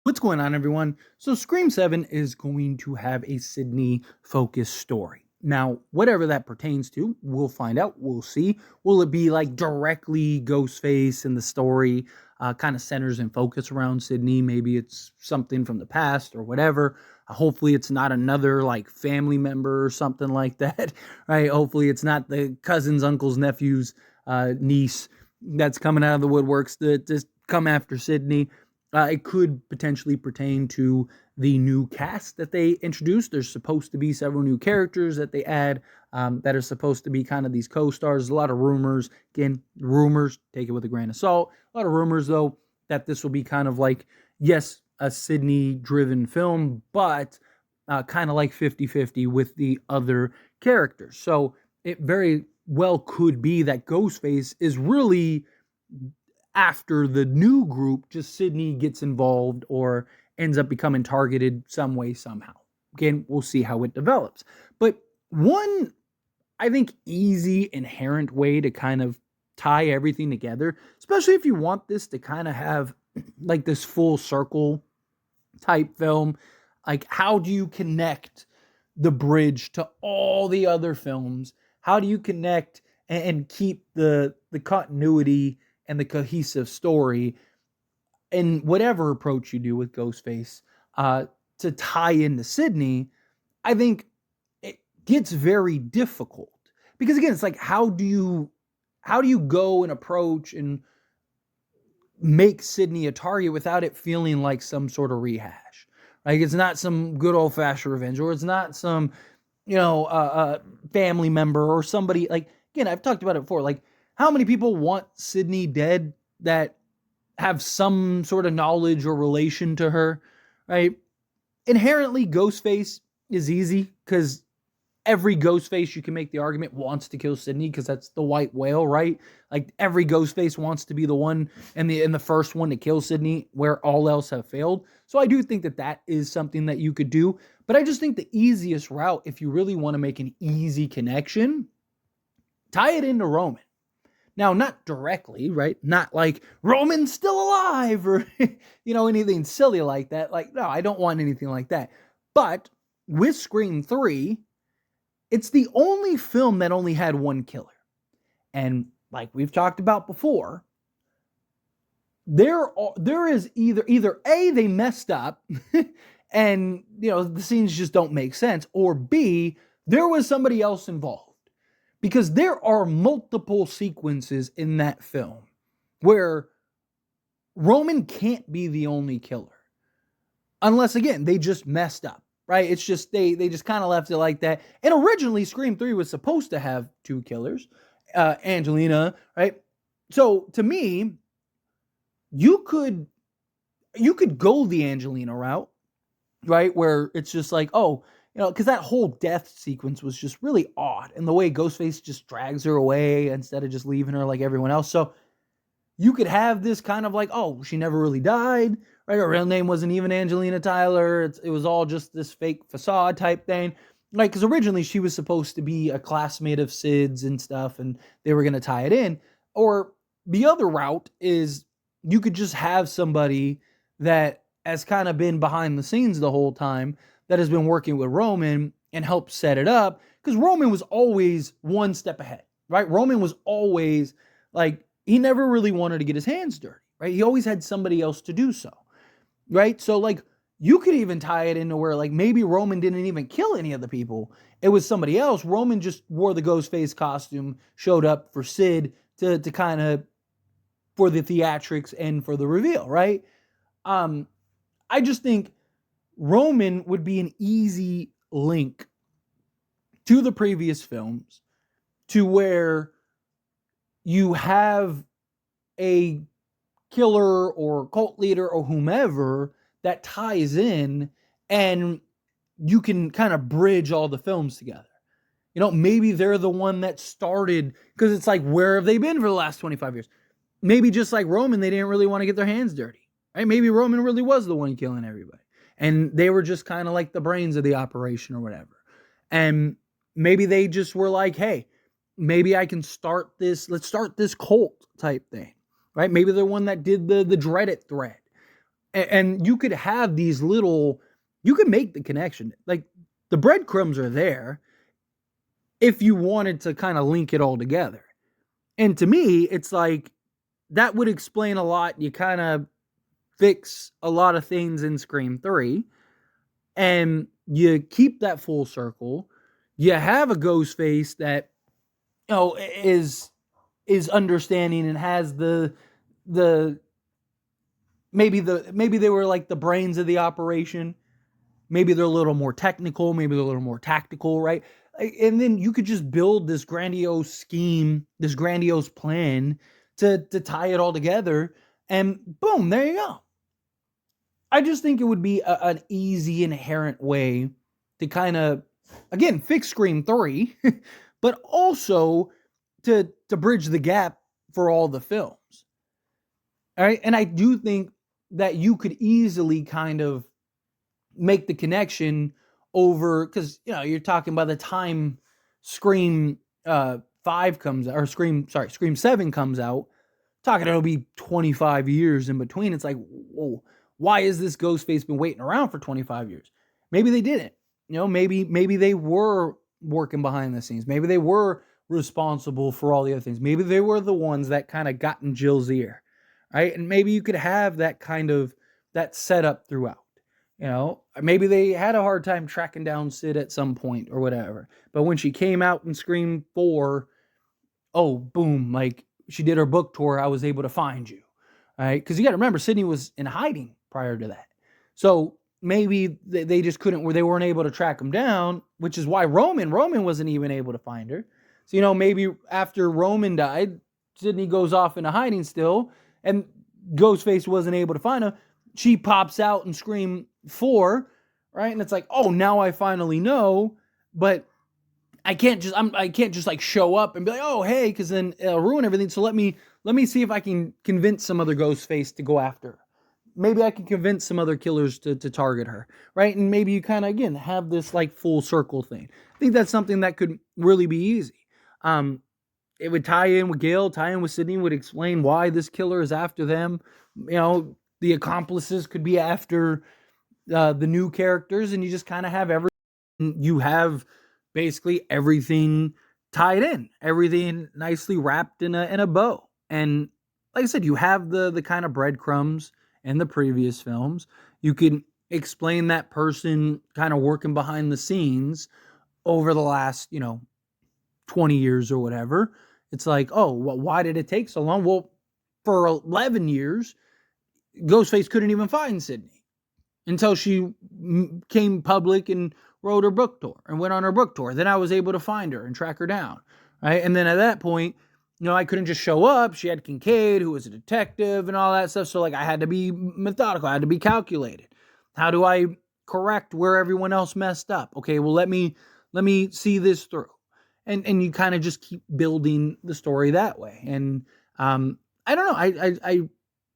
What's going on, everyone? So, Scream 7 is going to have a Sidney focused story. Now, whatever that pertains to, we'll find out. We'll see. Will it be like directly Ghostface and the story kind of centers and focus around Sidney? Maybe it's something from the past or whatever. Hopefully, it's not another like family member or something like that, right? Hopefully, it's not the cousin's, uncle's, nephew's niece that's coming out of the woodworks to just come after Sidney. It could potentially pertain to the new cast that they introduced. There's supposed to be several new characters that they add that are supposed to be kind of these co-stars. A lot of rumors. Again, rumors, take it with a grain of salt. A lot of rumors, though, that this will be kind of like, yes, a Sydney-driven film, but kind of like 50-50 with the other characters. So it very well could be that Ghostface is really after the new group, just Sidney gets involved or ends up becoming targeted some way, somehow. Again, we'll see how it develops. But one, I think, easy, inherent way to kind of tie everything together, especially if you want this to kind of have like this full circle type film, like how do you connect the bridge to all the other films? How do you connect and keep the continuity and the cohesive story in whatever approach you do with Ghostface to tie into Sidney? I think it gets very difficult because again, it's like how do you go and approach and make Sidney a target without it feeling like some sort of rehash? Like it's not some good old fashioned revenge, or it's not some family member or somebody. Like again, I've talked about it before. Like how many people want Sidney dead that have some sort of knowledge or relation to her, right? Inherently, Ghostface is easy because every Ghostface, you can make the argument, wants to kill Sidney because that's the white whale, right? Like every Ghostface wants to be the one and the first one to kill Sidney where all else have failed. So I do think that is something that you could do. But I just think the easiest route, if you really want to make an easy connection, tie it into Roman. Now, not directly, right? Not like Roman's still alive or, anything silly like that. Like, no, I don't want anything like that. But with Scream 3, it's the only film that only had one killer. And like we've talked about before, there is either A, they messed up and, the scenes just don't make sense, or B, there was somebody else involved. Because there are multiple sequences in that film where Roman can't be the only killer. Unless, again, they just messed up, right? It's just, they just kind of left it like that. And originally, Scream 3 was supposed to have two killers, Angelina, right? So, to me, you could go the Angelina route, right? Where it's just like, oh, because that whole death sequence was just really odd. And the way Ghostface just drags her away instead of just leaving her like everyone else. So you could have this kind of like, oh, she never really died, right? Her real name wasn't even Angelina Tyler. It was all just this fake facade type thing. Like, because originally she was supposed to be a classmate of Sid's and stuff, and they were going to tie it in. Or the other route is you could just have somebody that has kind of been behind the scenes the whole time, that has been working with Roman and helped set it up, because Roman was always one step ahead, right? Roman was always like, he never really wanted to get his hands dirty, right? He always had somebody else to do so, right? So like, you could even tie it into where like maybe Roman didn't even kill any of the people. It was somebody else. Roman just wore the Ghostface costume, showed up for Sid to kind of, for the theatrics and for the reveal, right? I just think Roman would be an easy link to the previous films, to where you have a killer or cult leader or whomever that ties in, and you can kind of bridge all the films together. Maybe they're the one that started, because it's like, where have they been for the last 25 years? Maybe just like Roman, they didn't really want to get their hands dirty, right? Maybe Roman really was the one killing everybody, and they were just kind of like the brains of the operation or whatever. And maybe they just were like, hey, maybe I can let's start this cult type thing, right? Maybe they're one that did the dreaded thread. And you could have these little, you could make the connection. Like the breadcrumbs are there if you wanted to kind of link it all together. And to me, it's like that would explain a lot. You kind of fix a lot of things in Scream 3 and you keep that full circle. You have a Ghostface that is understanding and has the maybe they were like the brains of the operation. Maybe they're a little more technical, maybe they're a little more tactical, right? And then you could just build this grandiose scheme, this grandiose plan to tie it all together, and boom, there you go. I just think it would be an easy, inherent way to kind of, again, fix Scream 3, but also to bridge the gap for all the films. All right. And I do think that you could easily kind of make the connection over, because you're talking by the time Scream 5 comes out, or Scream 7 comes out, talking it'll be 25 years in between. It's like, whoa, why is this Ghostface been waiting around for 25 years? Maybe they didn't. Maybe they were working behind the scenes. Maybe they were responsible for all the other things. Maybe they were the ones that kind of got in Jill's ear, right? And maybe you could have that kind of that setup throughout. Maybe they had a hard time tracking down Sid at some point or whatever. But when she came out in Scream 4, oh, boom, like she did her book tour, I was able to find you. All right? Because you got to remember, Sidney was in hiding prior to that. So maybe they just couldn't, where they weren't able to track him down, which is why Roman wasn't even able to find her. So, maybe after Roman died, Sidney goes off into hiding still, and Ghostface wasn't able to find her. She pops out in Scream 4, right? And it's like, oh, now I finally know, but I can't just like show up and be like, oh, hey, because then it'll ruin everything. So let me see if I can convince some other Ghostface to go after her. Maybe I can convince some other killers to target her, right? And maybe you kind of, again, have this like full circle thing. I think that's something that could really be easy. It would tie in with Gail, tie in with Sidney, would explain why this killer is after them. The accomplices could be after the new characters, and you just kind of have everything. You have basically everything tied in, everything nicely wrapped in a bow. And like I said, you have the kind of breadcrumbs in the previous films. You can explain that person kind of working behind the scenes over the last, 20 years or whatever. It's like, oh, well, why did it take so long? Well, for 11 years, Ghostface couldn't even find Sidney until she came public and wrote her book tour and went on her book tour. Then I was able to find her and track her down, right? And then at that point, I couldn't just show up. She had Kincaid, who was a detective and all that stuff. So, like, I had to be methodical. I had to be calculated. How do I correct where everyone else messed up? Okay, well, let me see this through. And you kind of just keep building the story that way. And I don't know. I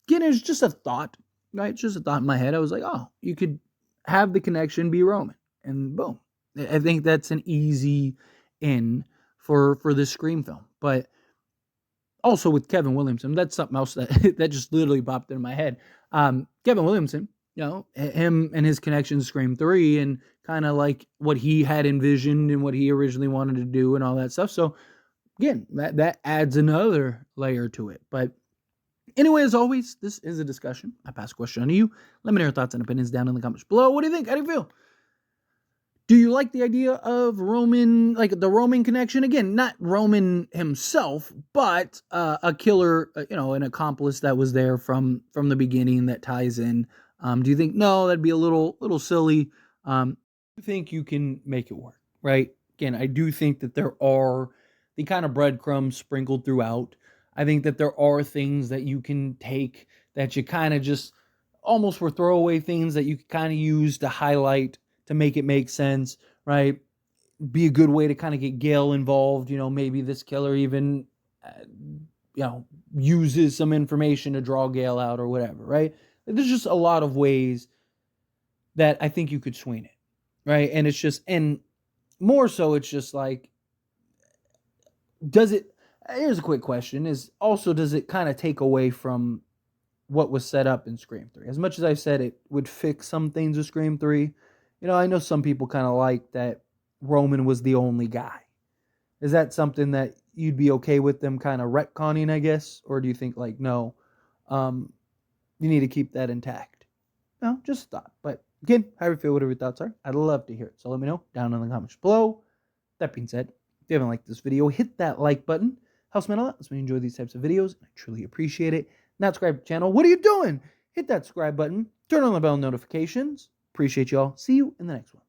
again, it's just a thought, right? It's just a thought in my head. I was like, oh, you could have the connection be Roman, and boom. I think that's an easy in for this Scream film. But also with Kevin Williamson, that's something else that that just literally popped in my head. Kevin Williamson, him and his connection to Scream 3 and kind of like what he had envisioned and what he originally wanted to do and all that stuff. So again, that adds another layer to it. But anyway, as always, this is a discussion. I pass a question on to you. Let me know your thoughts and opinions down in the comments below. What do you think? How do you feel? Do you like the idea of Roman, like the Roman connection? Again, not Roman himself, but a killer, an accomplice that was there from the beginning that ties in. Do you think, no, that'd be a little silly? I think you can make it work, right? Again, I do think that there are the kind of breadcrumbs sprinkled throughout. I think that there are things that you can take that you kind of just almost were throwaway things that you can kind of use to highlight, to make it make sense, right? Be a good way to kind of get Gail involved. Maybe this killer even, uses some information to draw Gail out or whatever, right? There's just a lot of ways that I think you could swing it, right? And it's just, and more so, it's just like, here's a quick question, does it kind of take away from what was set up in Scream 3. As much as I said it would fix some things with Scream 3, I know some people kind of like that Roman was the only guy. Is that something that you'd be okay with them kind of retconning, I guess? Or do you think, like, no, you need to keep that intact? No, just a thought. But again, how you feel, whatever your thoughts are, I'd love to hear it. So let me know down in the comments below. That being said, if you haven't liked this video, hit that like button. Helps me out a lot. Lets me enjoy these types of videos. I truly appreciate it. Not subscribe to the channel. What are you doing? Hit that subscribe button. Turn on the bell notifications. Appreciate y'all. See you in the next one.